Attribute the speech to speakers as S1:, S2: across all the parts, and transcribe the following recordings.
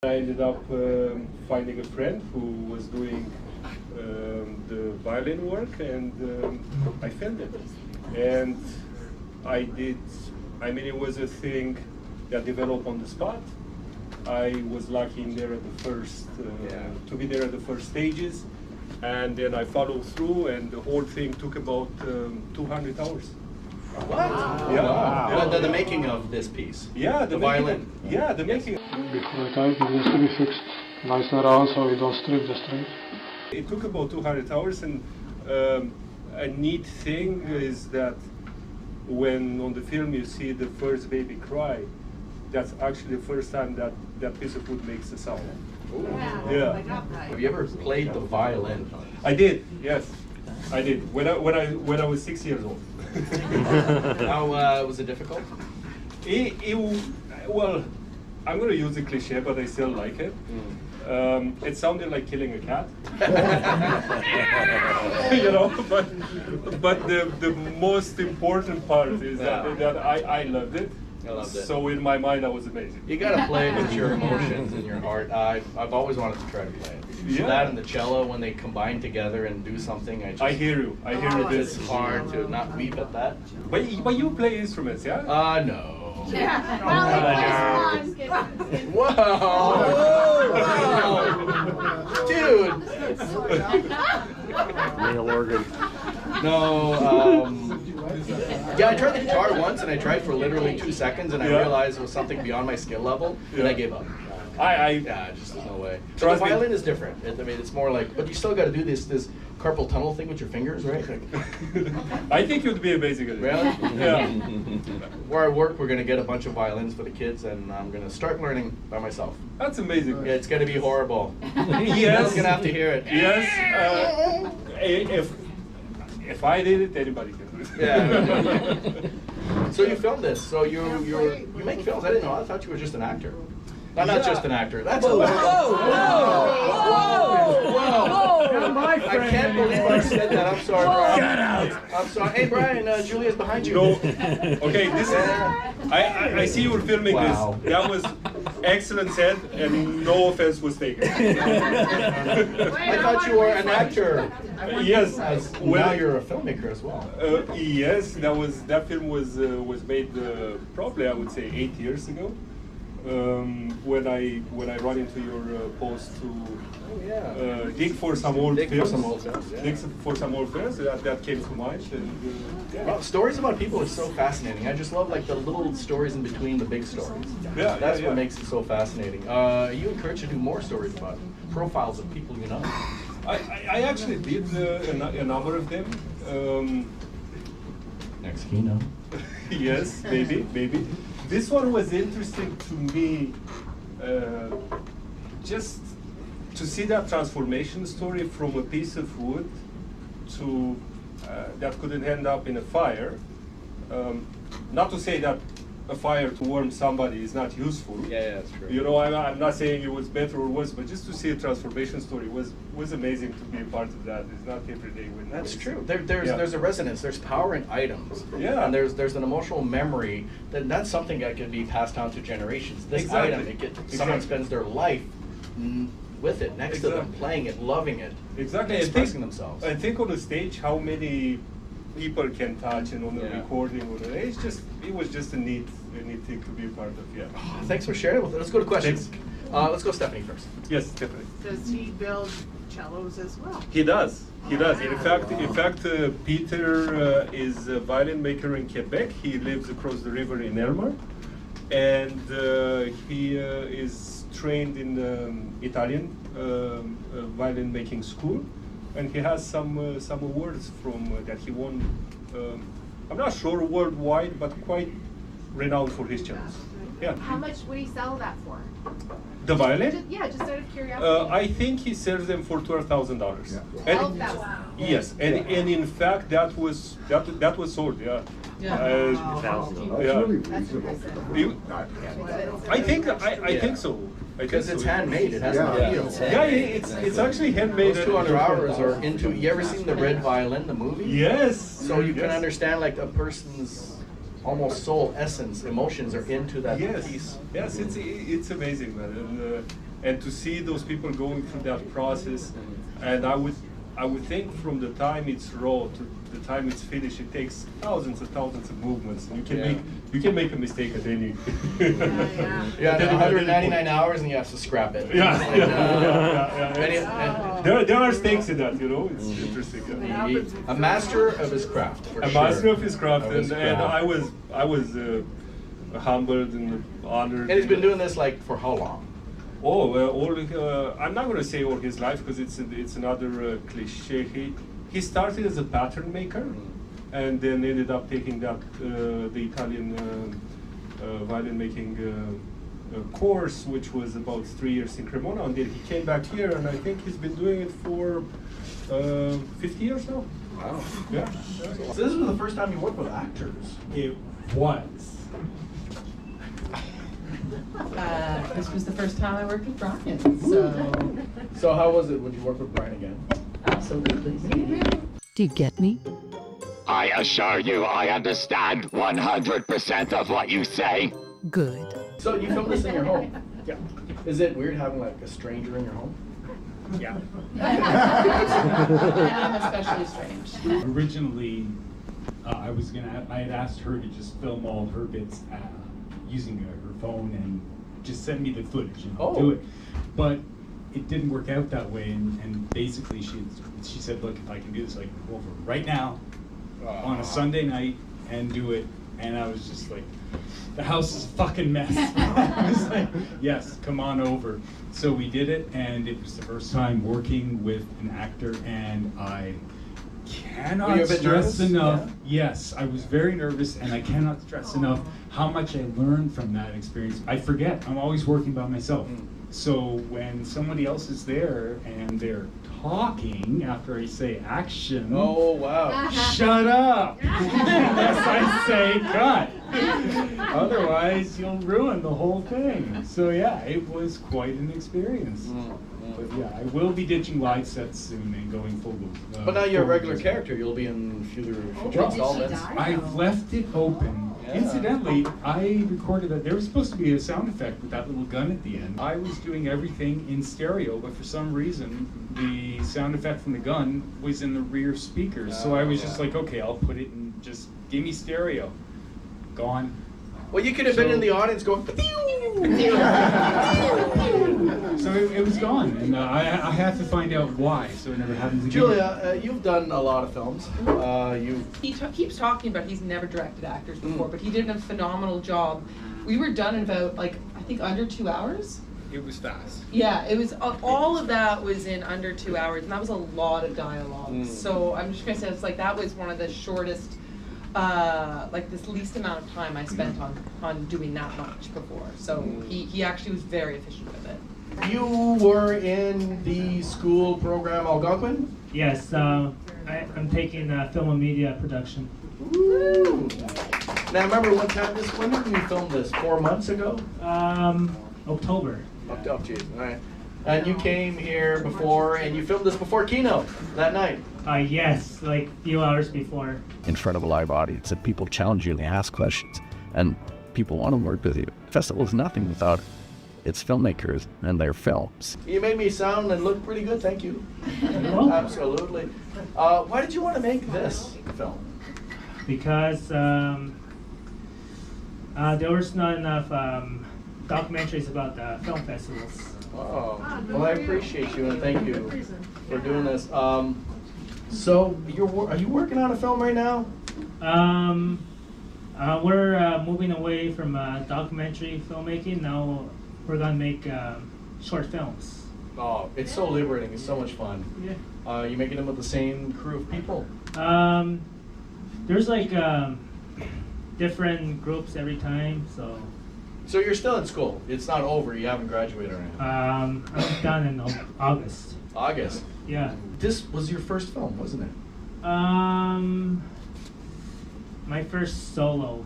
S1: I ended up finding a friend who was doing the violin work, and I filmed it. And I did, I mean, it was a thing that developed on the spot. I was lucky in there at the first, to be there at the first stages, and then I followed through, and the whole thing took about 200 hours.
S2: What?
S1: Yeah.
S2: Wow. The making of this piece.
S1: Yeah,
S2: the violin.
S1: Yeah, the making.
S3: Before the time, it needs to be fixed nice and round so we don't strip the strings.
S1: It took about 200 hours, and a neat thing is that when on the film you see the first baby cry, that's actually the first time that that piece of wood makes a sound. Yeah.
S2: Have you ever played the violin?
S1: I did, yes. I did when I was 6 years old.
S2: How was it difficult?
S1: Well, I'm going to use a cliche, but I still like it. It sounded like killing a cat, you know. But the most important part is that I loved it.
S2: I loved it.
S1: So in my mind, that was amazing.
S2: You gotta play it with your emotions and your heart. I've always wanted to try to play it.
S1: Yeah.
S2: That and the cello, when they combine together and do something,
S1: I hear you. I hear you.
S2: It's hard to not weep at that.
S1: But you play instruments, yeah?
S2: No.
S4: Yeah.
S2: Whoa! Dude!
S5: Male organ.
S2: No, yeah, I tried the guitar once, and I tried for literally 2 seconds, and I realized it was something beyond my skill level, and I gave up. Yeah, just there's no way. But the violin is different. I mean, it's more like, but you still got to do this carpal tunnel thing with your fingers, right? Like,
S1: I think you'd be amazing at it.
S2: Really?
S1: Yeah.
S2: Where I work, we're gonna get a bunch of violins for the kids, and I'm gonna start learning by myself.
S1: That's amazing.
S2: Yeah, it's gonna be horrible.
S1: Yes.
S2: I'm gonna have to hear it.
S1: Yes. If I did it, anybody can do it.
S2: Yeah. So you filmed this. So you make films. I didn't know. I thought you were just an actor. I'm not just an actor. That's whoa, I can't believe I said that. I'm sorry, Brian.
S5: Get out!
S2: I'm sorry. Hey, Brian, Julia's behind you.
S1: No. Okay, this is. I see you were filming this. That was excellent set, and no offense was taken.
S2: I thought you were an actor.
S1: Yes.
S2: Now you're a filmmaker as well.
S1: Yes, that film was made probably I would say 8 years ago. When I run into your post to dig for some old films, dig for some old films, that came to mind. And,
S2: well, stories about people is so fascinating. I just love like the little stories in between the big stories. That's what makes it so fascinating. You encouraged to do more stories about profiles of people you know.
S1: I actually did a number of them.
S2: Next Kino.
S1: Yes, maybe. This one was interesting to me, just to see that transformation story from a piece of wood to that couldn't end up in a fire. Not to say that a fire to warm somebody is not useful.
S2: Yeah, that's true.
S1: You know, I'm not saying it was better or worse, but just to see a transformation story was amazing to be a part of that. It's not every day when
S2: that's true. There's a resonance. There's power in items.
S1: Yeah.
S2: And there's an emotional memory that's something that can be passed down to generations. This item, someone spends their life with it, next to them, playing it, loving it, expressing themselves.
S1: I think on the stage, how many people can touch, and on the recording, it was just a neat thing to be a part of. Yeah.
S2: Oh, thanks for sharing with us. Let's go to questions. Let's go Stephanie first.
S1: Yes, Stephanie.
S4: Does he build cellos as well?
S1: He does. He does. In fact, Peter is a violin maker in Quebec. He lives across the river in Elmer, and he is trained in Italian violin making school. And he has some awards from that he won. I'm not sure worldwide, but quite renowned for his cellos. Yeah.
S6: How much would he sell that for?
S1: The violin?
S6: Just out of curiosity.
S1: I think he sells them for $12,000. Yeah.
S6: $12,000.
S1: Yes, and in fact that was sold. Yeah.
S4: That's impressive.
S1: I think so.
S2: Because it's handmade, it has no feel.
S1: Yeah, it's actually handmade.
S2: Those 200 hours are into. You ever seen the Red Violin, the movie?
S1: Yes.
S2: So you can understand like a person's almost soul, essence, emotions are into that piece.
S1: Yes, it's amazing, man. And and to see those people going through that process, and I would think from the time it's raw to the time it's finished, it takes thousands and thousands of movements. And you can make a mistake at any.
S2: Yeah, 199 hours and you have to scrap it.
S1: Yeah. There are
S2: Oh.
S1: stakes in that, you know. It's interesting. Yeah.
S2: A master of his craft. For
S1: A
S2: sure.
S1: master of his craft,
S2: Of his
S1: and
S2: craft.
S1: I was humbled and honored.
S2: And he's been doing this like for how long?
S1: Oh, I'm not going to say all his life because it's another cliche. He started as a pattern maker, and then ended up taking that the Italian violin making course, which was about 3 years in Cremona, and then he came back here, and I think he's been doing it for 50 years now.
S2: Wow.
S1: Yeah.
S2: So this was the first time you worked with actors.
S1: It was.
S5: This was the first time I worked with Brian, so
S2: So how was it when you worked with Brian again?
S5: absolutely.
S7: Do you get me?
S8: I assure you I understand 100% of what you say.
S7: Good.
S2: So you filmed this in your home?
S1: Yeah.
S2: Is it weird having like a stranger in your home?
S1: Yeah.
S5: I'm especially strange.
S9: Originally, I had asked her to just film all of her bits using her phone and just send me the footage and I'll do it. But it didn't work out that way, and basically she said, look, if I can do this, I can go over right now on a Sunday night and do it. And I was just like, the house is a fucking mess. I was like, yes, come on over. So we did it, and it was the first time working with an actor, and I
S2: Were you
S9: cannot
S2: a bit
S9: stress
S2: nervous?
S9: enough.
S2: Yeah.
S9: Yes, I was very nervous, and I cannot stress enough how much I learned from that experience. I forget, I'm always working by myself. So when somebody else is there and they're talking after I say action,
S2: Oh wow.
S9: shut up! Unless I say cut. Otherwise, you'll ruin the whole thing. So yeah, it was quite an experience. But yeah, I will be ditching live sets soon and going full.
S2: But now you're a
S9: full
S2: regular
S9: Disney.
S2: character. You'll be in future
S9: Well,
S2: installments.
S9: I've left it open.
S2: Yeah.
S9: Incidentally, I recorded that. There was supposed to be a sound effect with that little gun at the end. I was doing everything in stereo, but for some reason, the sound effect from the gun was in the rear speakers. So I was just like, okay, I'll put it in, just give me stereo. Gone.
S2: Well, you could have been in the audience going.
S9: So it was gone, and I have to find out why, so it never happens again.
S2: Julia, you've done a lot of films.
S5: He keeps talking about he's never directed actors before, but he did a phenomenal job. We were done in about, I think under 2 hours.
S1: It was fast.
S5: Yeah, it was all of that was in under 2 hours, and that was a lot of dialogue. So I'm just gonna say it's like that was one of the shortest, this least amount of time I spent on doing that much before. So he actually was very efficient with it.
S2: You were in the school program Algonquin?
S10: Yes, I'm taking film and media production.
S2: Woo. Now, remember one time when did we film this? 4 months ago?
S10: October.
S2: Oh, geez. All right. And you came here before, and you filmed this before Kino that night.
S10: Yes, like a few hours before.
S11: In front of a live audience, and people challenge you and they ask questions, and people want to work with you. The festival is nothing without its filmmakers and their films.
S2: You made me sound and look pretty good, thank you. Absolutely. Why did you want to make this film?
S10: Because there was not enough documentaries about the film festivals.
S2: Oh, well, I appreciate you and thank you for doing this. So, are you working on a film right now?
S10: We're moving away from documentary filmmaking. Now we're gonna make short films.
S2: Oh, it's so liberating. It's so much fun.
S10: Yeah.
S2: You making them with the same crew of people?
S10: There's different groups every time, so.
S2: So you're still in school. It's not over. You haven't graduated or anything.
S10: I'm done in August.
S2: August.
S10: Yeah.
S2: This was your first film, wasn't it?
S10: My first solo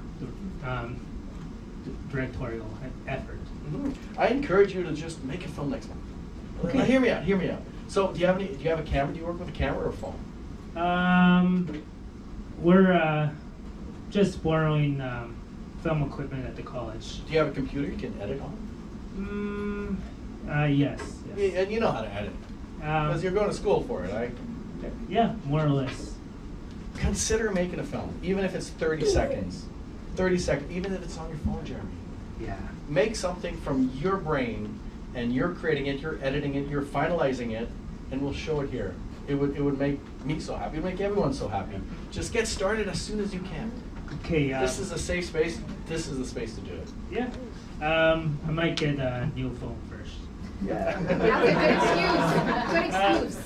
S10: directorial effort.
S2: I encourage you to just make a film next month.
S10: Okay.
S2: Now, hear me out. So do you have a camera? Do you work with a camera or a phone?
S10: We're just borrowing film equipment at the college.
S2: Do you have a computer you can edit on?
S10: Yes.
S2: And you know how to edit. Because you're going to school for it, right?
S10: Yeah, more or less.
S2: Consider making a film, even if it's 30 seconds. 30 seconds, even if it's on your phone, Jeremy.
S12: Yeah.
S2: Make something from your brain, and you're creating it, you're editing it, you're finalizing it, and we'll show it here. It would make me so happy. It would make everyone so happy. Just get started as soon as you can.
S10: Okay.
S2: This is a safe space. This is the space to do it.
S10: Yeah. I might get a new phone first.
S2: Yeah.
S6: That's a good excuse.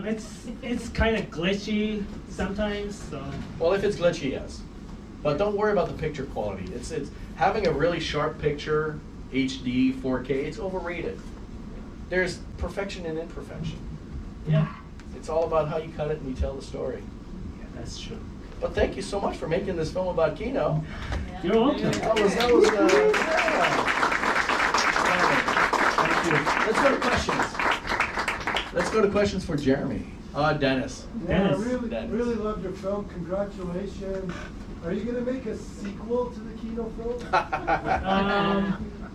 S6: Good excuse.
S10: It's kind of glitchy sometimes. So.
S2: Well, if it's glitchy, yes. But don't worry about the picture quality. It's having a really sharp picture, HD, 4K. It's overrated. There's perfection in imperfection.
S10: Yeah.
S2: It's all about how you cut it and you tell the story.
S10: Yeah, that's true.
S2: But thank you so much for making this film about Kino.
S10: You're welcome.
S2: That was Thank you. Let's go to questions. Let's go to questions for Jeremy. Dennis.
S13: Yeah,
S10: Dennis.
S13: really loved your film. Congratulations. Are you gonna make a sequel to the Kino film?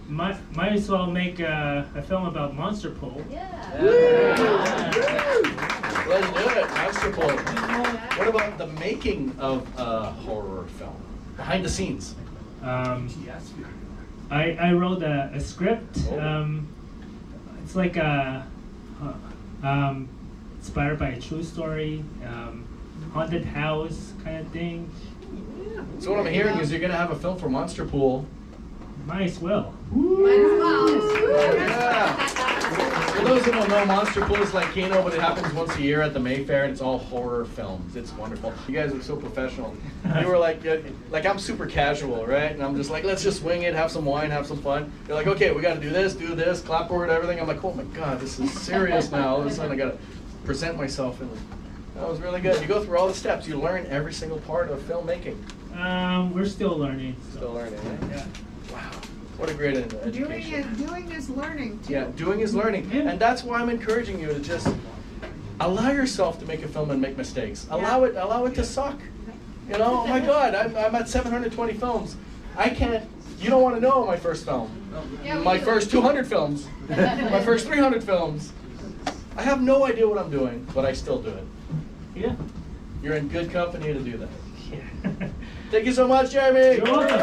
S10: Might as well make a film about Monster Pool.
S6: Yeah.
S2: Let's do it. Monster Pool. What about the making of a horror film? Behind the scenes.
S10: I wrote a script. It's like inspired by a true story, haunted house kind of thing.
S2: So what I'm hearing is you're gonna have a film for Monster Pool.
S10: Might as well.
S6: Might as well.
S2: Yeah. For those who don't know, Monster Pool is like Kino, but it happens once a year at the Mayfair, and it's all horror films. It's wonderful. You guys are so professional. You were like I'm super casual, right? And I'm just like, let's just swing it, have some wine, have some fun. You're like, okay, we got to do this, clapboard, everything. I'm like, oh my God, this is serious now. All of a sudden, I got to present myself, and that was really good. You go through all the steps. You learn every single part of filmmaking.
S10: We're still learning. So.
S2: Still learning, right?
S10: Yeah.
S2: Wow. What a great education.
S4: Doing is learning too.
S2: Yeah, doing is learning. And that's why I'm encouraging you to just allow yourself to make a film and make mistakes. Allow it to suck. You know, oh my God, I'm at 720 films. I can't, you don't want to know my first film.
S6: Yeah,
S2: My first 200 films. My first 300 films. I have no idea what I'm doing, but I still do it.
S10: Yeah.
S2: You're in good company to do that.
S10: Yeah.
S2: Thank you so much, Jeremy.
S10: You're welcome.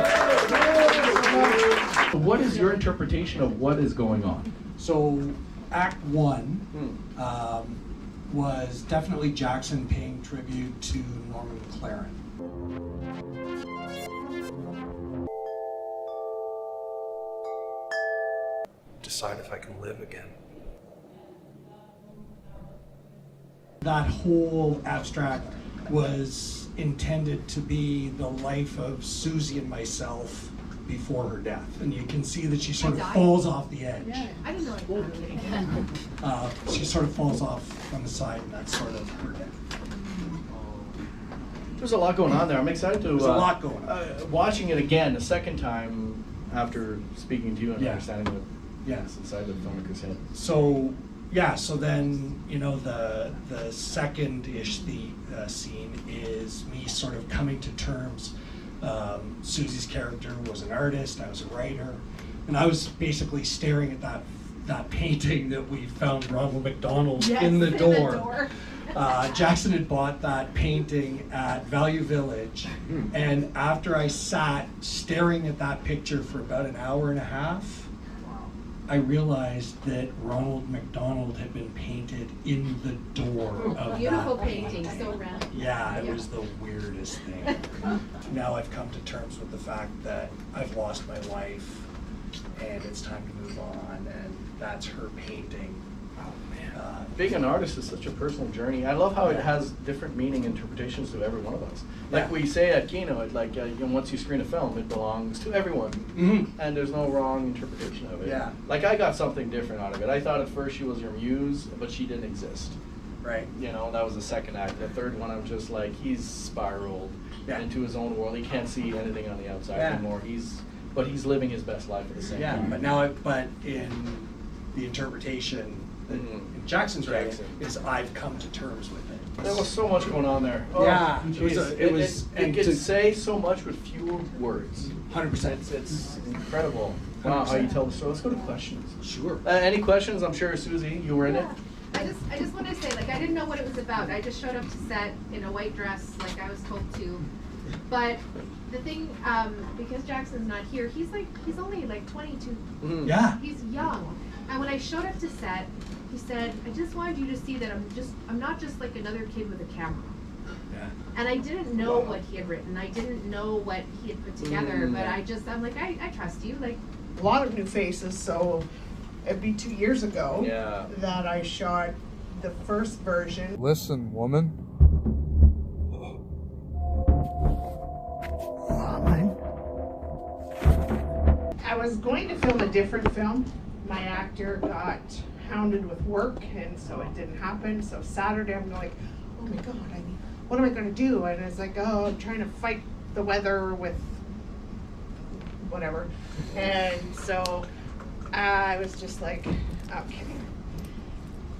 S2: What is your interpretation of what is going on?
S12: So, Act 1 was definitely Jackson paying tribute to Norman McLaren. Decide if I can live again. That whole abstract was intended to be the life of Susie and myself before her death, and you can see that she sort of falls off the edge.
S6: Yeah, I didn't know it.
S12: She sort of falls off on the side, and that's sort of her death.
S2: There's a lot going on there. I'm excited to.
S12: There's a lot going on.
S2: Watching it again a second time after speaking to you and understanding what
S12: Yes.
S2: inside the filmmaker's head.
S12: So so then the second-ish scene is me sort of coming to terms. Susie's character was an artist, I was a writer, and I was basically staring at that painting that we found Ronald McDonald in the door. Jackson had bought that painting at Value Village, and after I sat staring at that picture for about an hour and a half, I realized that Ronald McDonald had been painted in the door of
S6: Beautiful
S12: that
S6: painting, so round.
S12: Yeah, it was the weirdest thing. Now I've come to terms with the fact that I've lost my wife and it's time to move on, and that's her painting.
S2: Being an artist is such a personal journey. I love how it has different meaning interpretations to every one of us. Like we say at Kino, once you screen a film, it belongs to everyone, and there's no wrong interpretation of it.
S12: Yeah.
S2: Like I got something different out of it. I thought at first she was your muse, but she didn't exist.
S12: Right.
S2: You know, that was the second act. The third one, I'm just like, he's spiraled into his own world. He can't see anything on the outside anymore. But he's living his best life at the same time.
S12: But in the interpretation in Jackson's writing is I've come to terms with it.
S2: There was so much going on there. Oh,
S12: yeah,
S2: it could say so much with fewer words.
S12: 100%.
S2: It's incredible. Wow, how you tell the story. Let's go to questions.
S12: Sure.
S2: Any questions? I'm sure Susie, you were in it.
S6: I just want to say, like, I didn't know what it was about. I just showed up to set in a white dress, like I was told to. But the thing, because Jackson's not here, he's only like 22.
S2: Mm-hmm.
S12: Yeah.
S6: He's young. And when I showed up to set, he said, I just wanted you to see that I'm not just like another kid with a camera.
S12: Yeah.
S6: And I didn't know what he had written. I didn't know what he had put together, but I'm like, I trust you. Like,
S4: A lot of new faces, so it'd be 2 years ago
S2: Yeah.
S4: that I shot the first version.
S13: Listen, woman.
S4: I was going to film a different film. My actor got hounded with work, and so it didn't happen. So Saturday, I'm like, oh my God, what am I going to do? And it's like, oh, I'm trying to fight the weather with whatever. And so I was just like, okay,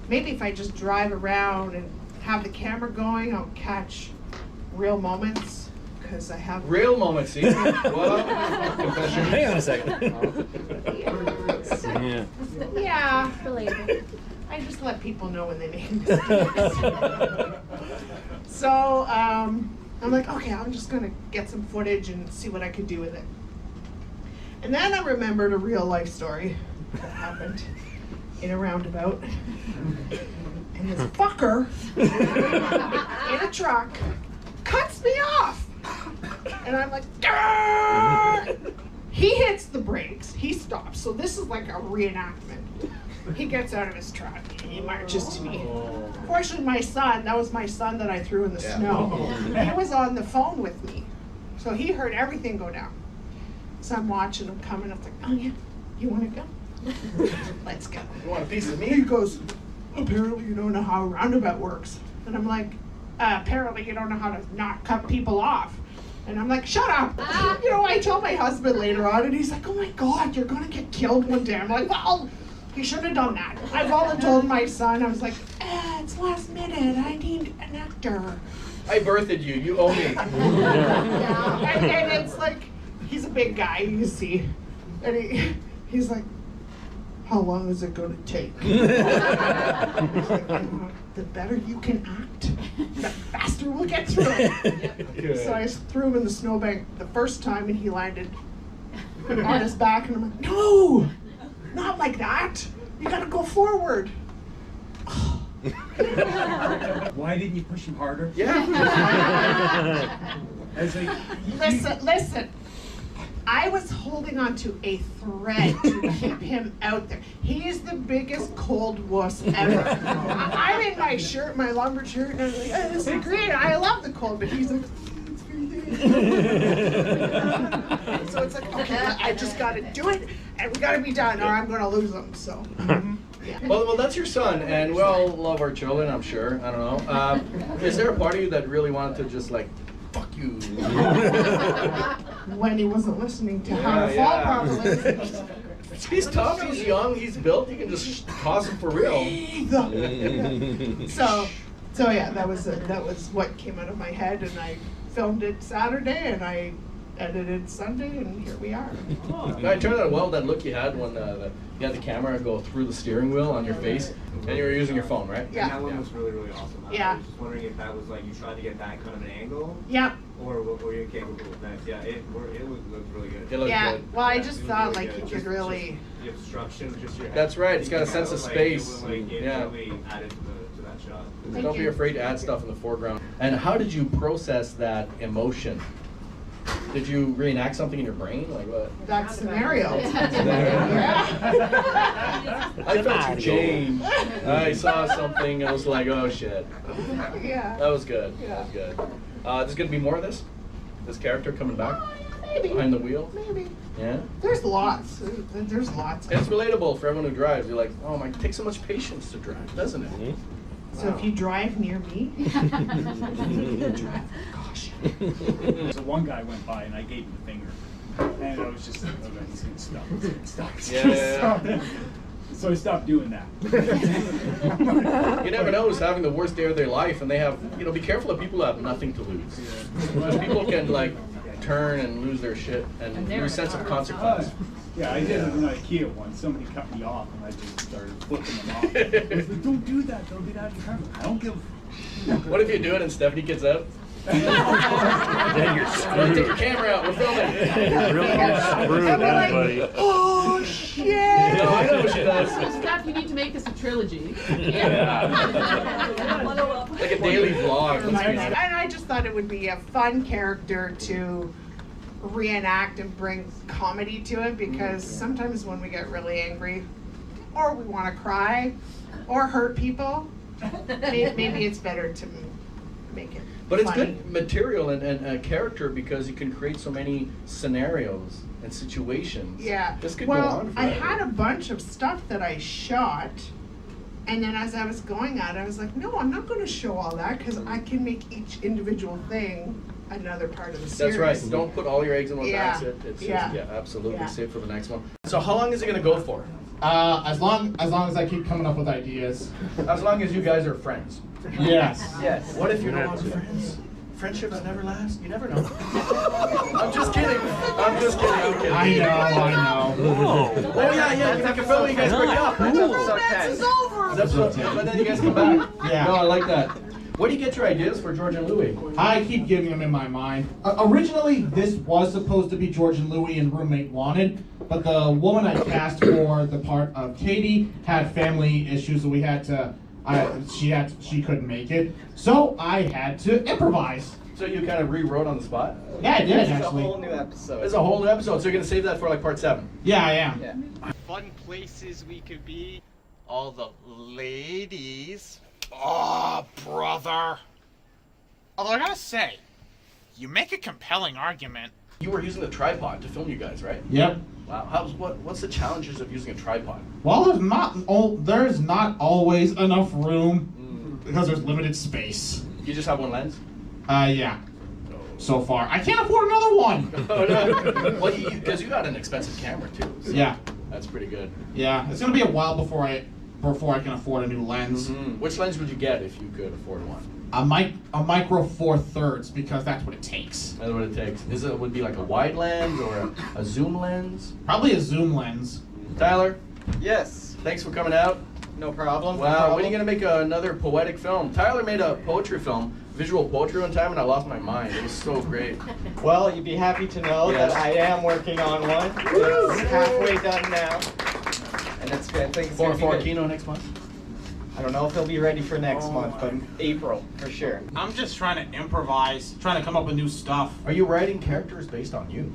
S4: maybe if I just drive around and have the camera going, I'll catch real moments. Because I have
S2: real moments, see? Well, confession.
S14: Hang on a second.
S4: Yeah. Yeah. Relatable. I just let people know when they make mistakes. So I'm like, okay, I'm just gonna get some footage and see what I could do with it. And then I remembered a real life story that happened in a roundabout. And this fucker in a truck cuts me off. And I'm like, Grr! He hits the brakes, he stops. So this is like a reenactment. He gets out of his truck and he marches to me. Fortunately, that was my son that I threw in the snow. He was on the phone with me. So he heard everything go down. So I'm watching him coming. I'm like, oh yeah, you want to go? Let's go.
S2: You want a piece of me?
S4: He goes, apparently you don't know how a roundabout works. And I'm like, apparently you don't know how to not cut people off. And I'm like, shut up. You know, I told my husband later on, and he's like, oh my God, you're going to get killed one day. I'm like, well, you should have done that. I volunteered my son. I was like, it's last minute. I need an actor.
S2: I birthed you. You owe me.
S4: Yeah. And it's like, he's a big guy, you see. And he's like, how long is it going to take? He's like, the better you can act, the faster we'll get through it. So I threw him in the snowbank the first time and he landed on his back and I'm like, no, not like that. You gotta go forward.
S9: Why didn't you push him harder?
S2: Yeah.
S4: Listen. I was holding on to a thread to keep him out there. He's the biggest cold wuss ever. I'm in my shirt, my lumber shirt, and I'm like, oh, this is great. I love the cold, but he's like, so it's like, okay, I just got to do it, and we got to be done, or I'm going to lose him. So. Yeah.
S2: Well, that's your son, and we all love our children, I'm sure. I don't know. Is there a part of you that really wanted to just like, fuck you?
S4: When he wasn't listening to how to fall properly.
S2: He's tough, he's young, he's built, you can just toss him for real.
S4: So yeah, that was what came out of my head, and I filmed it Saturday, and I edited Sunday, and here we are.
S2: It turned out well, that look you had when you had the camera go through the steering wheel on your face, and you were using your phone, right?
S4: Yeah.
S15: And that one was really, really awesome.
S4: Yeah.
S15: I was just wondering if that was like, you tried to get that kind of an angle?
S4: Yep.
S15: Or were you capable of that? Yeah, it looked really good.
S2: It looked good.
S4: Well, I just thought
S15: really
S4: like
S15: good.
S4: you could really...
S15: The obstruction, just your head.
S2: That's right, it's got a sense of space.
S15: It
S2: Yeah.
S15: really added to that shot.
S2: Don't be afraid to add stuff in the foreground. And how did you process that emotion? Did you reenact something in your brain? Like what?
S4: That scenario.
S2: I felt you change. I saw something, I was like, oh shit.
S4: Yeah.
S2: That was good.
S4: Yeah.
S2: That was good. There's gonna be more of this? This character coming back?
S4: Maybe.
S2: Behind the wheel?
S4: Maybe.
S2: Yeah?
S4: There's lots. There's lots.
S2: It's relatable for everyone who drives. You're like, oh my, it takes so much patience to drive, doesn't it?
S4: So if you drive near me, drive.
S9: So one guy went by and I gave him the finger. And I was just like, oh, he's going to stop. He's going to stop. He's gonna stop. So I stopped doing that.
S2: You never know who's having the worst day of their life, and they have, be careful of people who have nothing to lose. Because people can, like, turn and lose their shit and
S5: they're
S2: lose
S5: in a
S2: sense of
S5: car.
S2: consequence.
S9: Yeah, I did it in IKEA once. Somebody cut me off, and I just started flipping them off. I was like, don't do that. They'll get out of your car. I don't give.
S2: What if you do it and Stephanie gets out?
S9: Then you're screwed.
S2: Take your camera out. We're filming.
S9: Really screwed, buddy.
S4: Oh shit!
S2: No, I know what she does.
S5: Steph, you need to make this a trilogy.
S2: Like a daily vlog.
S4: And I just thought it would be a fun character to reenact and bring comedy to it, because sometimes when we get really angry or we want to cry or hurt people, maybe it's better to make it
S2: But it's
S4: funny.
S2: good material and character because you can create so many scenarios and situations.
S4: Yeah.
S2: This could go
S4: well,
S2: on
S4: I
S2: forever.
S4: had a bunch of stuff that I shot, and then as I was going at it, I was like, no, I'm not going to show all that, because I can make each individual thing another part of the series.
S2: That's right. Don't put all your eggs in one
S4: Yeah.
S2: basket. It's
S4: Yeah.
S2: just, absolutely.
S4: Yeah.
S2: Save for the next one. So how long is it going to go for?
S14: As long as I keep coming up with ideas.
S2: As long as you guys are friends.
S14: Yes.
S2: Yes. What if you're no longer friends? Friendships never last. You never know. I'm just kidding. I'm just kidding. I'm kidding.
S14: I know.
S2: Oh yeah. You make a film. You guys break up.
S4: Romance is over!
S2: But then you guys come back.
S14: Yeah.
S2: No, I like that. Where do you get your ideas for George and Louis?
S14: I keep getting them in my mind. Originally, this was supposed to be George and Louis and Roommate Wanted, but the woman I cast for the part of Katie had family issues, so we had to. She couldn't make it, so I had to improvise.
S2: So you kind of rewrote on the spot?
S14: Yeah, I did
S16: This is
S14: actually.
S16: a whole new episode.
S2: There's a whole new episode, so you're gonna save that for like part 7.
S14: Yeah, I am.
S16: Yeah. Fun places we could be. All the ladies.
S17: Oh, brother. Although I gotta say, you make a compelling argument.
S2: You were using a tripod to film you guys, right?
S14: Yep.
S2: Wow. What's the challenges of using a tripod?
S14: Well, there's not always enough room because there's limited space.
S2: You just have one lens?
S14: Yeah. So far, I can't afford another one.
S2: Oh, no. Well, because you got an expensive camera too. So
S14: Yeah.
S2: That's pretty good.
S14: Yeah, it's gonna be a while before I can afford a new lens.
S2: Which lens would you get if you could afford one?
S14: A micro 4/3 because that's what it takes.
S2: That's what it takes. Would it be like a wide lens or a zoom lens?
S14: Probably a zoom lens.
S2: Tyler?
S16: Yes.
S2: Thanks for coming out.
S16: No problem.
S2: Wow, when are you gonna make another poetic film? Tyler made a poetry film, visual poetry one time, and I lost my mind. It was so great.
S16: Well, you'd be happy to know
S2: Yes.
S16: that I am working on one. It's halfway done now. And I think it's gonna be
S2: For
S16: good.
S2: Kino next month?
S16: I don't know if he'll be ready for next month, but April for sure.
S17: I'm just trying to improvise, trying to come up with new stuff.
S2: Are you writing characters based on you?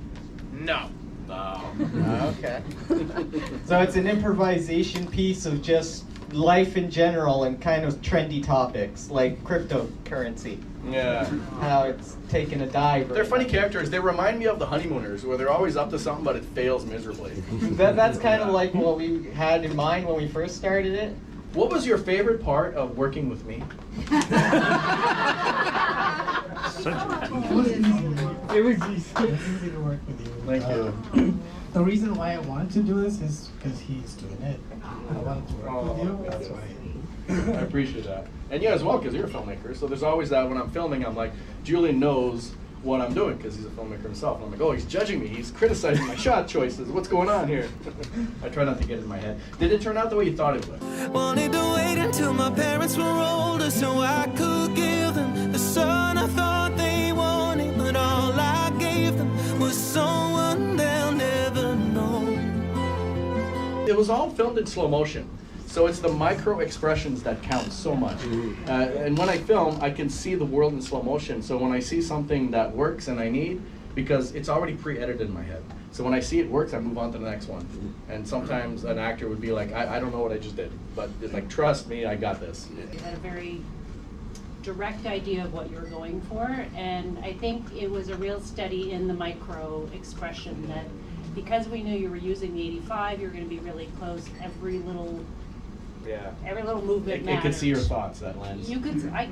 S17: No.
S16: Okay. So it's an improvisation piece of just life in general and kind of trendy topics like cryptocurrency.
S2: Yeah.
S16: How it's taken a dive.
S2: They're funny characters. They remind me of the Honeymooners, where they're always up to something, but it fails miserably.
S16: That's kind of like what we had in mind when we first started it.
S2: What was your favorite part of working with me?
S16: It was easy to work with you.
S2: Thank you.
S18: The reason why I wanted to do this is because he's doing it. I wanted to work with you. That's why.
S2: I appreciate that. And you as well, because you're a filmmaker. So there's always that when I'm filming, I'm like, Julian knows what I'm doing because he's a filmmaker himself. And I'm like, oh, he's judging me. He's criticizing my shot choices. What's going on here? I try not to get in my head. Did it turn out the way you thought it would?
S19: Wanted to wait until my parents were older so I could give them the son I thought they wanted, but all I gave them was someone they'll never know.
S2: It was all filmed in slow motion. So it's the micro expressions that count so much. And when I film, I can see the world in slow motion. So when I see something that works and I need, because it's already pre-edited in my head. So when I see it works, I move on to the next one. And sometimes an actor would be like, I don't know what I just did, but it's like, trust me, I got this.
S20: You had a very direct idea of what you were going for, and I think it was a real study in the micro expression that because we knew you were using the 85, you were going to be really close. Every little movement
S2: It
S20: mattered.
S2: could see your thoughts, that lens.
S20: You could. I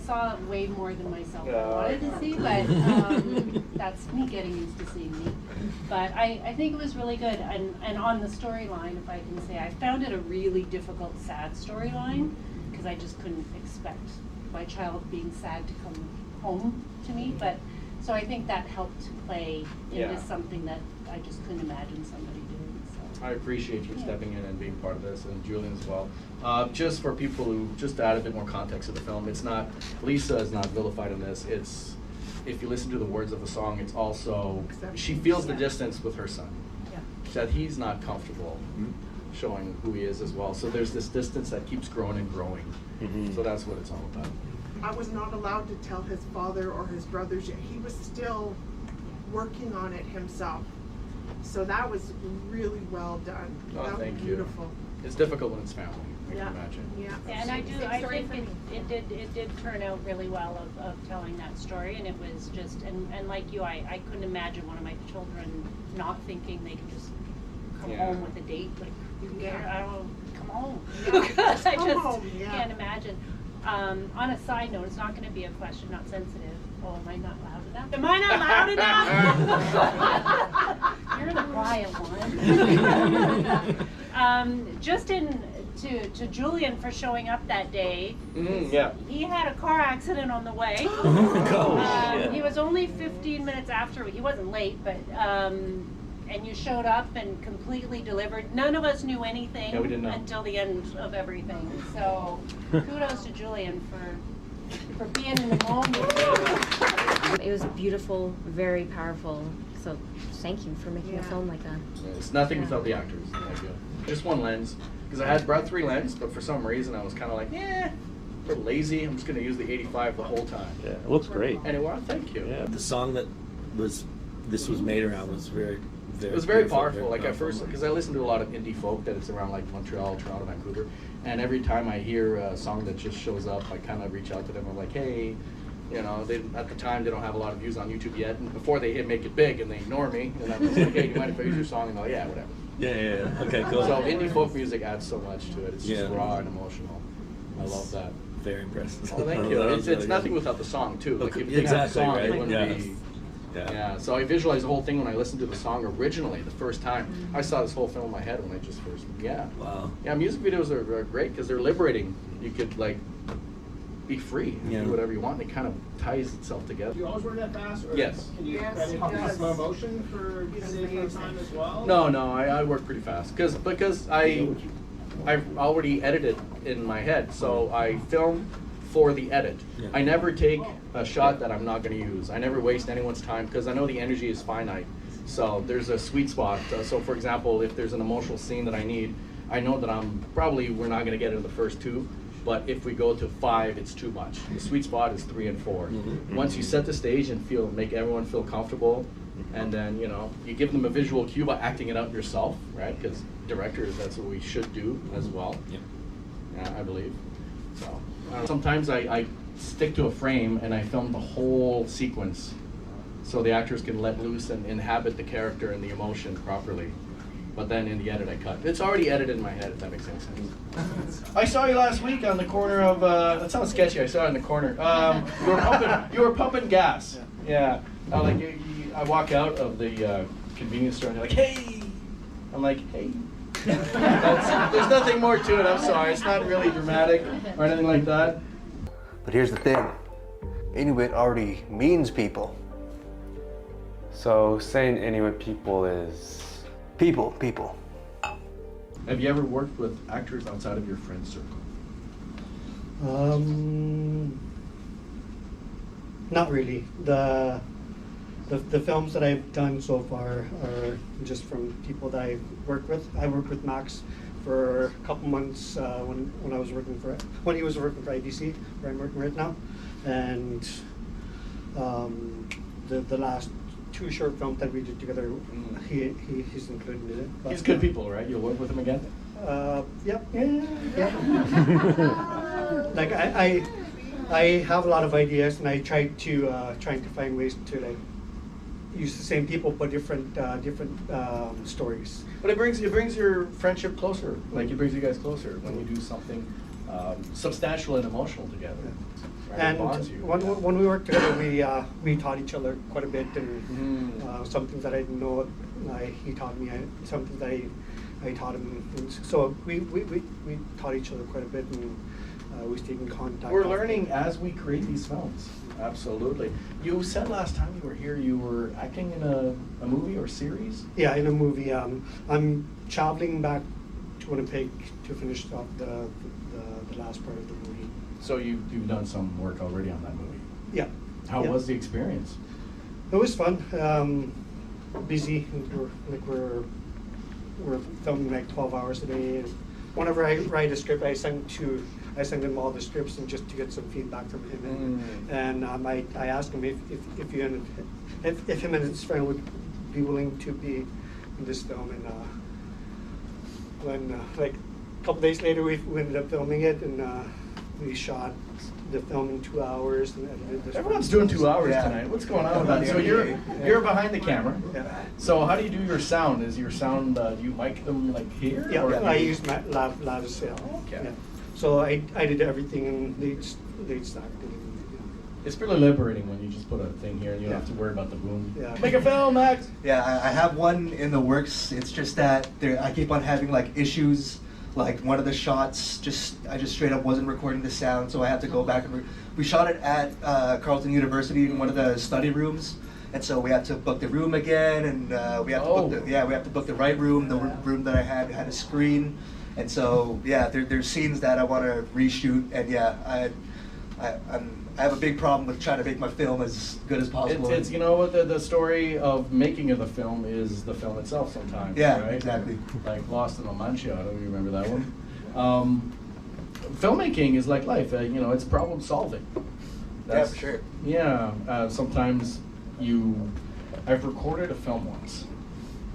S20: saw way more than myself
S2: Yeah.
S20: wanted to see, but that's me getting used to seeing me. But I think it was really good. And on the storyline, if I can say, I found it a really difficult, sad storyline because I just couldn't expect my child being sad to come home to me. But So I think that helped to play into
S2: Yeah.
S20: something that I just couldn't imagine somebody doing. So
S2: I appreciate you stepping in and being part of this, and Julian as well. Just for people who, just to add a bit more context to the film, it's not, Lisa is not vilified in this. It's, if you listen to the words of the song, it's also, she feels the distance with her son.
S20: Yeah.
S2: That he's not comfortable showing who he is as well. So there's this distance that keeps growing and growing. So that's what it's all about.
S4: I was not allowed to tell his father or his brothers yet. He was still working on it himself. So that was really well done.
S2: Oh,
S4: that
S2: thank
S4: was
S2: you.
S4: beautiful.
S2: It's difficult when it's family, I
S4: Yeah.
S2: can imagine.
S20: Yeah, and I think it did turn out really well of telling that story, and it was just, and like you, I couldn't imagine one of my children not thinking they could just come home with a date, like, I don't, come home. Because I just can't imagine. On a side note, it's not gonna be a question, not sensitive. Oh, am I not loud enough? Am I not loud enough? You're the quiet one. Just to Julian for showing up that day.
S2: Yeah.
S20: He had a car accident on the way. He was only 15 minutes after. He wasn't late, but and you showed up and completely delivered. None of us knew anything
S2: Yeah, we didn't know.
S20: until the end of everything. So kudos to Julian for being in the moment.
S21: It was beautiful, very powerful. So thank you for making a film like that.
S2: It's nothing without the actors. I feel. Just one lens, because I had brought 3 lenses, but for some reason I was kind of like, a little lazy. I'm just going to use the 85 the whole time.
S22: Yeah, it looks great.
S2: And it was. Thank you.
S22: Yeah.
S23: The song that this was made around was very
S2: It was very
S23: beautiful,
S2: powerful.
S23: very
S2: Like
S23: powerful.
S2: at first, because I listen to a lot of indie folk that it's around like Montreal, Toronto, Vancouver, and every time I hear a song that just shows up, I kind of reach out to them. I'm like, hey, you know, at the time they don't have a lot of views on YouTube yet, and before they make it big and they ignore me, and I'm just like, hey, do you mind if I use your song? And they're like, yeah, whatever.
S23: Yeah. Okay, cool.
S2: So indie folk music adds so much to it. It's just raw and emotional. I love that.
S23: Very impressive.
S2: Oh, thank you. It's nothing without the song too. Like if you didn't have the song, it wouldn't be. Yeah. So I visualized the whole thing when I listened to the song originally the first time. I saw this whole film in my head when I just first. Yeah.
S23: Wow.
S2: Yeah, music videos are great because they're liberating. You could like be free and do whatever you want. And it kind of ties itself together.
S14: Do you always work that fast? Or
S2: Yes.
S14: Can you edit slow motion for saving time as well?
S2: No, I work pretty fast because I've already edited in my head, so I film for the edit. I never take a shot that I'm not going to use. I never waste anyone's time because I know the energy is finite. So there's a sweet spot. So for example, if there's an emotional scene that I need, I know that we're not going to get it in the first 2. But if we go to 5, it's too much. The sweet spot is 3 and 4. Once you set the stage and make everyone feel comfortable, and then you give them a visual cue by acting it out yourself, right? Because directors, that's what we should do as well. Yeah, I believe. So sometimes I stick to a frame and I film the whole sequence, so the actors can let loose and inhabit the character and the emotion properly. But then in the edit I cut. It's already edited in my head, if that makes any sense. I saw you last week on the corner of, that sounds sketchy, I saw it in the corner. You were pumping gas. Yeah. I walk out of the convenience store and they're like, hey! I'm like, hey. There's nothing more to it, I'm sorry. It's not really dramatic or anything like that.
S24: But here's the thing. Inuit already means people.
S25: So saying Inuit people is...
S24: People.
S2: Have you ever worked with actors outside of your friend circle?
S26: Not really. The films that I've done so far are just from people that I've worked with. I worked with Max for a couple months when he was working for IBC, where I'm working right now, and the last 2 short films that we did together, he's included in it. But,
S2: He's good people, right? You'll work with him again?
S26: Yep. Like I have a lot of ideas, and I try to find ways to use the same people but different stories.
S2: But it brings your friendship closer. Like it brings you guys closer when you do something substantial and emotional together. Right?
S26: And
S2: It bonds you.
S26: when we worked together, we taught each other quite a bit, and something that I didn't know, he taught me. Something that I taught him. And so we taught each other quite a bit, and we stayed in contact.
S2: We're learning as we create these films. Absolutely. You said last time you were here you were acting in a movie or series?
S26: Yeah, in a movie. I'm traveling back to Winnipeg to finish off the last part of the movie.
S2: So you've done some work already on that movie?
S26: Yeah.
S2: How was the experience?
S26: It was fun. Busy. We're filming like 12 hours a day. And whenever I write a script, I send him all the scripts and just to get some feedback from him. And I asked him if him and his friend would be willing to be in this film. And when like a couple days later, we ended up filming it, and we shot the film in 2 hours. And
S2: everyone's doing 2 hours tonight. What's going on with that? So you're behind the camera.
S26: Yeah.
S2: So how do you do your sound? Is your sound do you mic them like here?
S26: Yeah,
S2: or
S26: I use Lattice.
S2: Okay.
S26: Yeah. So I did everything, and they stacked it.
S2: It's really liberating when you just put a thing here and you don't have to worry about the boom.
S26: Yeah.
S2: Make a film, Max!
S1: Yeah, I have one in the works. It's just that I keep on having like issues. Like one of the shots, I just straight up wasn't recording the sound, so I had to go back and we shot it at Carleton University in one of the study rooms, and so we had to book the room again, and we have to book the right room, the room that I had a screen, and so there's scenes that I want to reshoot, and I have a big problem with trying to make my film as good as possible.
S2: It's you know what the story of making of the film is the film itself sometimes.
S1: Yeah,
S2: right?
S1: exactly.
S2: Like Lost in La Mancha, I don't know if you remember that one. Filmmaking is like life. It's problem solving.
S1: Yeah, for sure.
S2: Yeah, sometimes I've recorded a film once,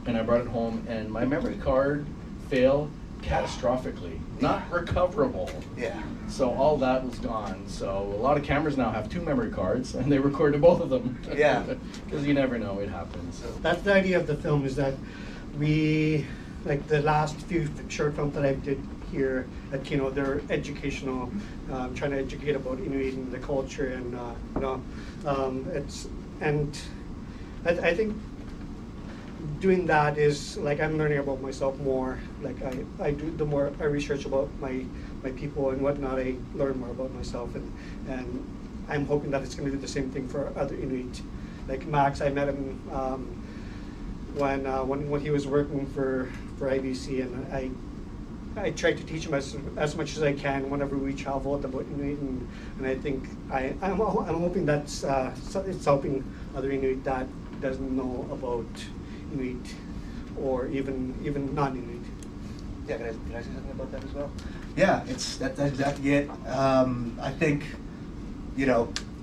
S2: and I brought it home, and my memory card failed catastrophically, not recoverable.
S1: Yeah.
S2: So all that was gone. So a lot of cameras now have 2 memory cards, and they recorded both of them.
S1: Yeah.
S2: Because you never know, it happens.
S26: That's the idea of the film, is that we, like the last few short films that I did here at Kino, they're educational, trying to educate about Inuit and the culture, and I think doing that is like I'm learning about myself more. Like I do, the more I research about my people and whatnot, I learn more about myself, and I'm hoping that it's going to do the same thing for other Inuit. Like Max, I met him when he was working for IBC, and I tried to teach him as much as I can whenever we traveled about Inuit, and I think I'm hoping that's it's helping other Inuit that doesn't know about Inuit or even non-Inuit.
S1: Yeah, can I say something about that as well? Yeah, that's exactly it. I think,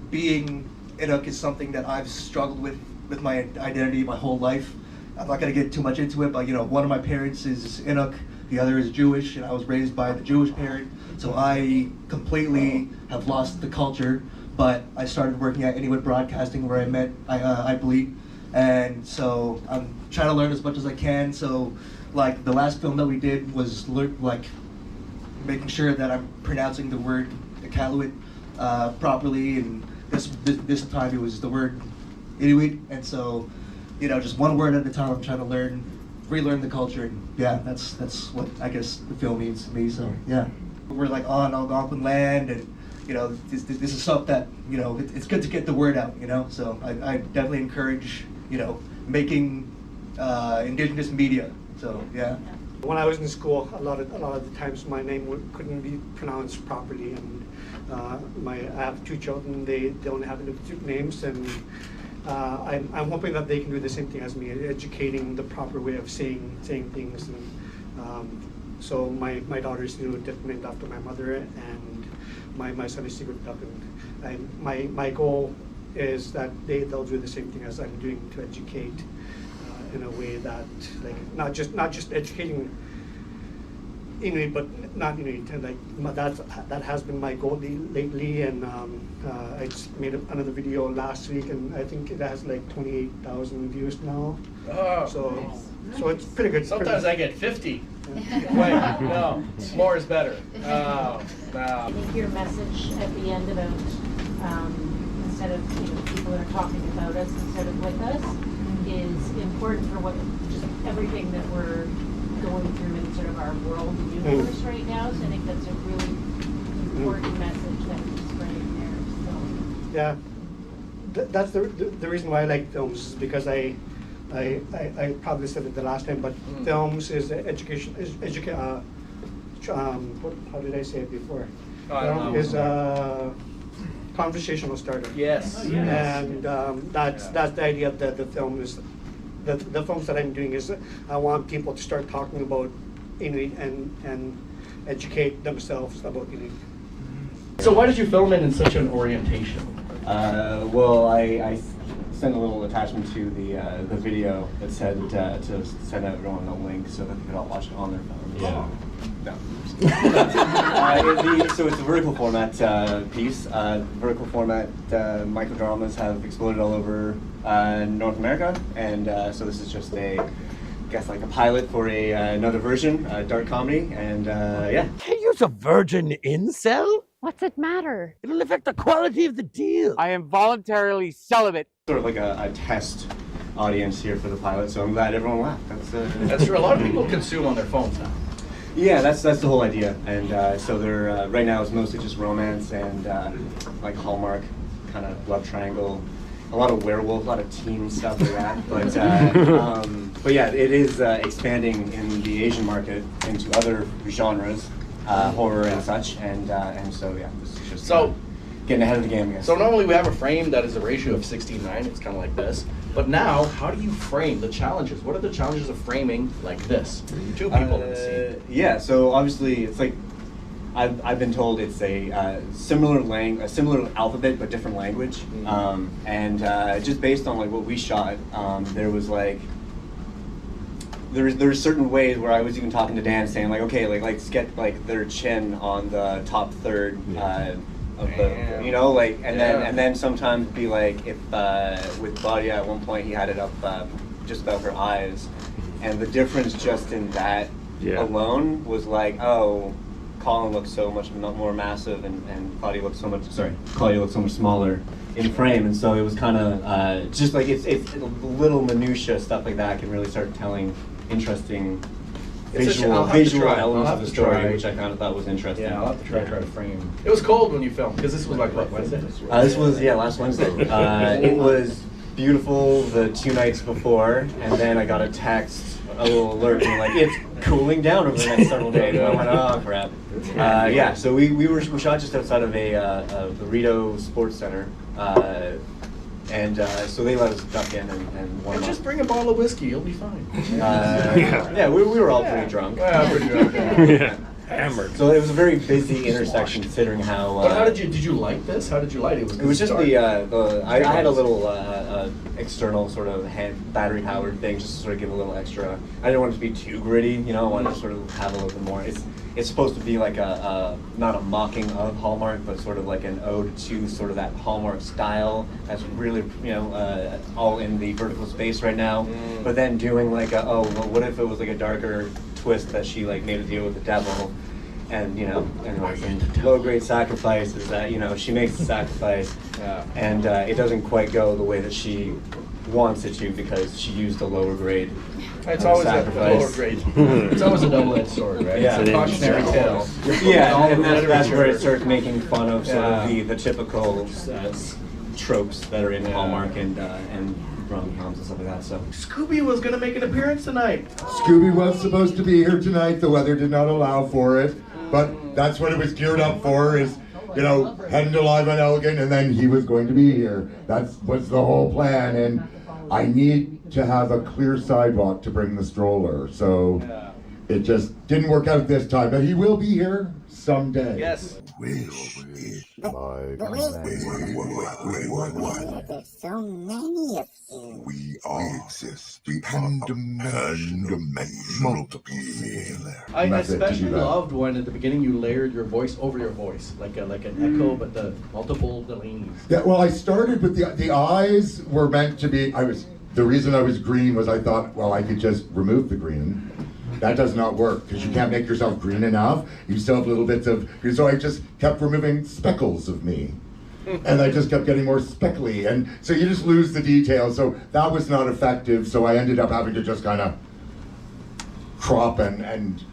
S1: being Inuk is something that I've struggled with my identity my whole life. I'm not going to get too much into it, but one of my parents is Inuk, the other is Jewish, and I was raised by the Jewish parent, so I completely have lost the culture. But I started working at Inuit Broadcasting, where I met Iblee, and so I'm trying to learn as much as I can. So, like the last film that we did was making sure that I'm pronouncing the word Iqaluit properly, and this time it was the word Inuit, and so just one word at a time. I'm trying to relearn the culture, and that's what I guess the film means to me. So we're like on Algonquin land, and this is stuff that it's good to get the word out. So I definitely encourage making indigenous media. So yeah.
S26: When I was in school, a lot of the times my name couldn't be pronounced properly, and I have 2 children. They don't have names, and I'm hoping that they can do the same thing as me, educating the proper way of saying things. And so my daughter's named after my mother, and my son is Sigurd Duck, and my goal is that they'll do the same thing as I'm doing to educate in a way that not just educating Inuit, but not Inuit. And that has been my goal lately. And I just made another video last week, and I think it has 28,000 views now.
S2: Oh,
S26: so it's pretty good.
S2: Sometimes I get 50. Wait, no, more is better. Oh,
S20: I think your message at the end about instead of people that are talking about us instead of with us is important for just everything that we're going through in sort of our world universe right now. So I think that's a really important
S26: yeah, that's the reason why I like films, is because I probably said it the last time, but films is education, how did I say it before? Film is a conversational starter.
S2: Yes.
S26: And that's the idea of the film is, the films that I'm doing is I want people to start talking about Inuit and educate themselves about Inuit.
S2: So why did you film it in such an orientation?
S3: Well, I sent a little attachment to the video that said to send everyone a link so that they could all watch it on their phones.
S2: Yeah.
S3: No. So it's a vertical format piece. Vertical format microdramas have exploded all over North America, and so this is just I guess like a pilot for another version, dark comedy, and yeah.
S7: Can't use a virgin incel?
S8: What's it matter?
S7: It'll affect the quality of the deal. I am voluntarily celibate.
S3: Sort of like a test audience here for the pilot, so I'm glad everyone laughed.
S2: That's true. A lot of people consume on their phones now.
S3: Yeah, that's the whole idea, and so they're right now it's mostly just romance and like Hallmark kind of love triangle, a lot of werewolf, a lot of teen stuff like that. But yeah, it is expanding in the Asian market into other genres, horror and such, and so yeah, this is just getting ahead of the game, I guess.
S2: So normally we have a frame that is a ratio of 16:9. It's kind of like this. But now, how do you frame the challenges? What are the challenges of framing like this? Two people in the scene.
S3: Yeah, so obviously it's like I've been told it's a similar alphabet but different language, and just based on like what we shot, there was like there's certain ways where I was even talking to Dan saying like, okay, like let's get like their chin on the top third. Of the, you know, like, and then sometimes be like, if with Claudia at one point he had it up just above her eyes, and the difference just in that alone was like, oh, Colin looks so much more massive, and Claudia looks so much smaller in frame, and so it was kind of just like it's little minutia stuff like that can really start telling interesting visual elements of the story, which I kind of thought was interesting.
S2: Yeah, I'll have to try to frame. It was cold when you filmed, because this was like what, Wednesday?
S3: This was last Wednesday. It was beautiful the 2 nights before, and then I got a text, a little alert, being like it's cooling down over the next several days. And I went, oh crap. Yeah, so we shot just outside of the Rito Sports Center. And so they let us duck in and warm up.
S2: Just bring a bottle of whiskey, you'll be fine.
S3: Yeah, we were all pretty drunk.
S2: Yeah, pretty drunk.
S3: Yeah. Hammered. So it was a very busy intersection considering how.
S2: But how did you like this? How did you like it?
S3: It was just I had a little external sort of battery powered thing just to sort of give a little extra. I didn't want it to be too gritty, you know. I wanted to sort of have a little bit more. It's supposed to be like not a mocking of Hallmark, but sort of like an ode to sort of that Hallmark style that's really, you know, all in the vertical space right now. But then doing like what if it was like a darker twist that she like made a deal with the devil, and you know, anyways, and low grade sacrifice is that, you know, she makes the sacrifice, and it doesn't quite go the way that she wants it to because she used a lower grade.
S2: It's always a lower grade. It's always a double-edged sword, right?
S3: Yeah,
S2: it's a cautionary tale.
S3: Yeah, and that's where it starts making fun of sort of the typical tropes that are in Hallmark and rom-coms and stuff like that. So
S2: Scooby was gonna make an appearance tonight.
S10: Scooby was supposed to be here tonight. The weather did not allow for it, but that's what it was geared up for. Is, you know, heading to Live on Elgin, and then he was going to be here. That was the whole plan, and I need to have a clear sidewalk to bring the stroller. So it just didn't work out this time, but he will be here someday.
S2: Yes.
S10: Wish is my
S11: There's so many of you.
S10: We exist. Pandemonium. Multiple
S2: I especially loved when at the beginning you layered your voice over your voice, like an echo, but the multiple Delaney's.
S10: Yeah, well, I started with the eyes were meant to be. The reason I was green was I thought, well, I could just remove the green. That does not work because you can't make yourself green enough. You still have little bits of. So I just kept removing speckles of me. And I just kept getting more speckly, and so you just lose the details. So that was not effective. So I ended up having to just kind of crop and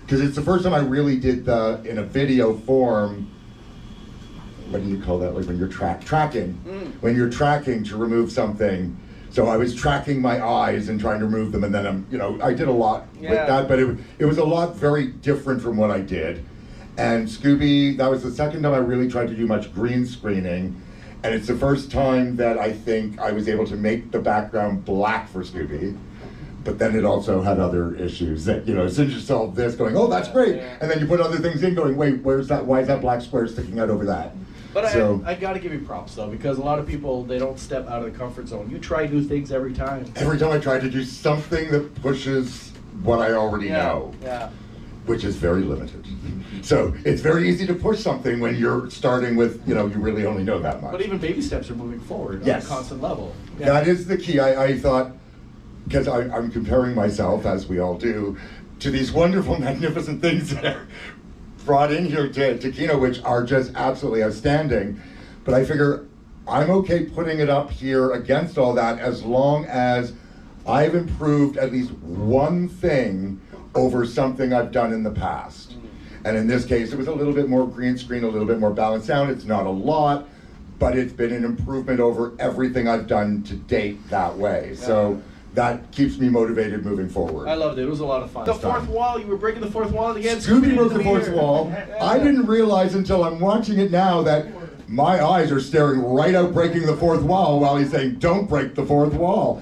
S10: because it's the first time I really did in a video form what do you call that? Like when you're tracking. When you're tracking to remove something. So I was tracking my eyes and trying to remove them, and then I did a lot with that, but it was a lot very different from what I did. And Scooby, that was the second time I really tried to do much green screening, and it's the first time that I think I was able to make the background black for Scooby. But then it also had other issues that, as soon as you saw this going, oh, that's great, and then you put other things in going, wait, where's that? Why is that black square sticking out over that?
S2: But I got to give you props, though, because a lot of people, they don't step out of the comfort zone. You try new things every time.
S10: Every time I try to do something that pushes what I already know, which is very limited. So it's very easy to push something when you're starting with, you really only know that much.
S2: But even baby steps are moving forward on a constant level.
S10: That is the key. I thought, because I'm comparing myself, as we all do, to these wonderful, magnificent things that are brought in here to Kino, which are just absolutely outstanding. But I figure I'm okay putting it up here against all that as long as I've improved at least one thing over something I've done in the past. And in this case, it was a little bit more green screen, a little bit more balanced sound. It's not a lot, but it's been an improvement over everything I've done to date that way. So that keeps me motivated moving forward.
S2: I loved it. It was a lot of fun. The fourth wall, you were breaking the fourth wall again.
S10: Scooby broke the fourth wall. I didn't realize until I'm watching it now that my eyes are staring right out breaking the fourth wall while he's saying, don't break the fourth wall.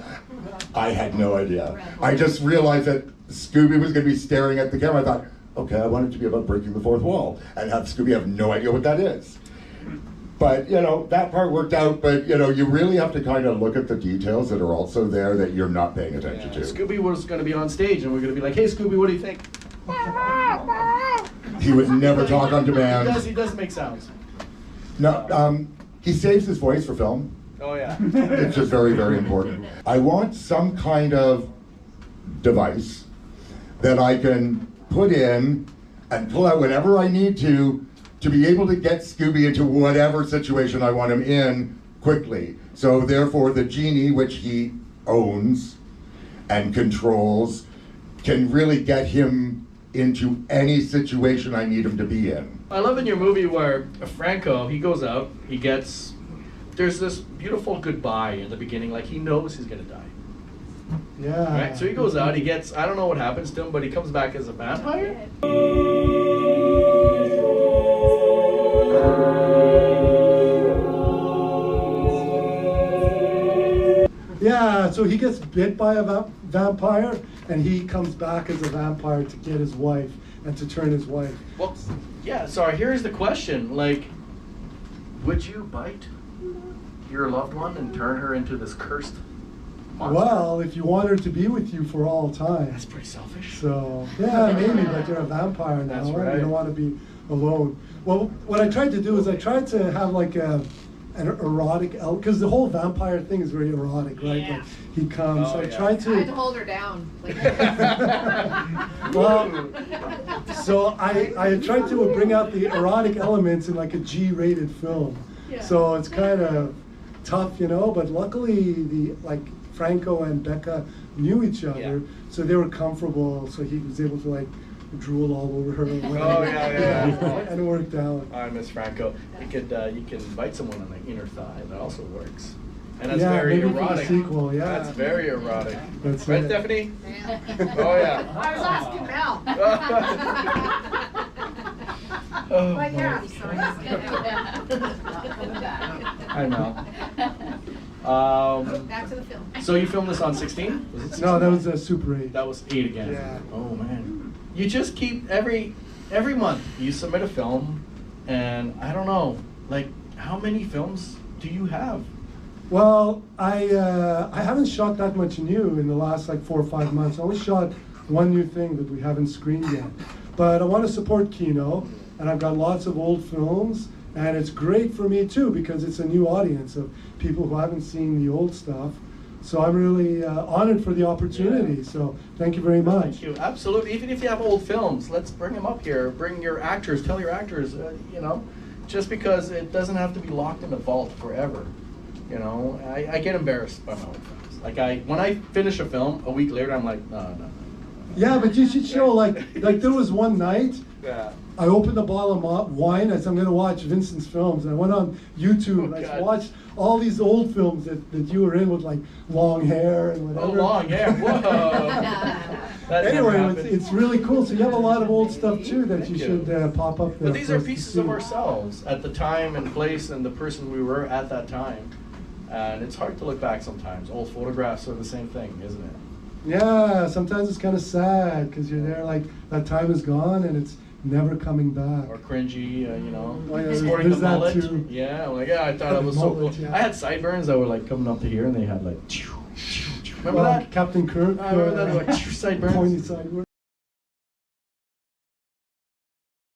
S10: I had no idea. I just realized that Scooby was going to be staring at the camera. I thought, okay, I want it to be about breaking the fourth wall, and have Scooby have no idea what that is. But, that part worked out, but, you really have to kind of look at the details that are also there that you're not paying attention to.
S2: Scooby was going to be on stage, and we're going to be like, hey, Scooby, what do you think?
S10: He would never talk on demand.
S2: He does make sounds.
S10: No, he saves his voice for film.
S2: Oh, yeah.
S10: It's just very, very important. I want some kind of device that I can put in and pull out whenever I need to be able to get Scooby into whatever situation I want him in quickly. So therefore the genie, which he owns and controls, can really get him into any situation I need him to be in.
S2: I love in your movie where Franco, he goes out, there's this beautiful goodbye in the beginning, like he knows he's gonna die.
S6: Yeah.
S2: Right? So he goes out, I don't know what happens to him, but he comes back as a vampire?
S6: Yeah, so he gets bit by a vampire, and he comes back as a vampire to get his wife and to turn his wife.
S2: Well, yeah, so here's the question, would you bite your loved one and turn her into this cursed monster?
S6: Well, if you want her to be with you for all time.
S2: That's pretty selfish.
S6: So, yeah, maybe, but you're a vampire now.
S2: That's right.
S6: You don't want to be alone. Well, what I tried to do is I tried to have an erotic element, because the whole vampire thing is very erotic, right?
S5: Yeah.
S6: Like he comes.
S2: Oh,
S6: so I
S2: yeah.
S6: tried to.
S5: I had to hold her down.
S6: Well, so I tried to bring out the erotic elements in like a G-rated film.
S5: Yeah.
S6: So it's kind of tough, but luckily Franco and Becca knew each other, so they were comfortable. So he was able to drool all over her.
S2: Oh yeah.
S6: And it worked out.
S2: All right, Miss Franco, you can bite someone on the inner thigh. That also works. And that's
S6: Yeah,
S2: very
S6: maybe for the
S2: erotic.
S6: sequel, yeah.
S2: That's very erotic.
S6: That's
S2: right,
S6: it.
S2: Stephanie? Oh yeah.
S5: I was asking Mel.
S2: Oh,
S5: But yeah,
S2: I know.
S5: Back to the film.
S2: So you filmed this on 16? Was it 16?
S6: No, that was a Super 8.
S2: That was 8 again.
S6: Yeah.
S2: Oh man. You just keep every month you submit a film, and I don't know, how many films do you have?
S6: Well, I haven't shot that much new in the last 4 or 5 months. I only shot one new thing that we haven't screened yet. But I want to support Kino, and I've got lots of old films, and it's great for me too because it's a new audience of people who haven't seen the old stuff. So I'm really honored for the opportunity. Yeah. So thank you very much.
S2: Thank you. Absolutely. Even if you have old films, let's bring them up here. Bring your actors. Tell your actors. Just because it doesn't have to be locked in a vault forever. I get embarrassed by my own films. When I finish a film, a week later, I'm like, no.
S6: Yeah, but you should show there was one night
S2: Yeah.
S6: I opened a bottle of wine. I said, I'm going to watch Vincent's films. And I went on YouTube and I
S2: God.
S6: watched all these old films that you were in with like long hair and whatever.
S2: Oh, long hair. Whoa. That never
S6: Anyway,
S2: happened.
S6: it's really cool. So you have a lot of old stuff too that
S2: Thank
S6: you
S2: you.
S6: should pop up there.
S2: But these
S6: for
S2: are
S6: us to
S2: pieces
S6: see.
S2: of ourselves at the time and place and the person we were at that time. And it's hard to look back sometimes. Old photographs are the same thing, isn't it?
S6: Yeah, sometimes it's kind of sad because you're there like that time is gone and it's never coming back.
S2: Or cringy, you know.
S6: Oh, yeah,
S2: Sporting the
S6: there's that
S2: mullet.
S6: too.
S2: Yeah, I'm like, yeah, I thought it was so cool.
S6: Mullet, yeah.
S2: I had sideburns that were like coming up to here and they had like, remember that?
S6: Captain Kirk.
S2: I remember that, like, sideburns.
S6: Pointy sideburns.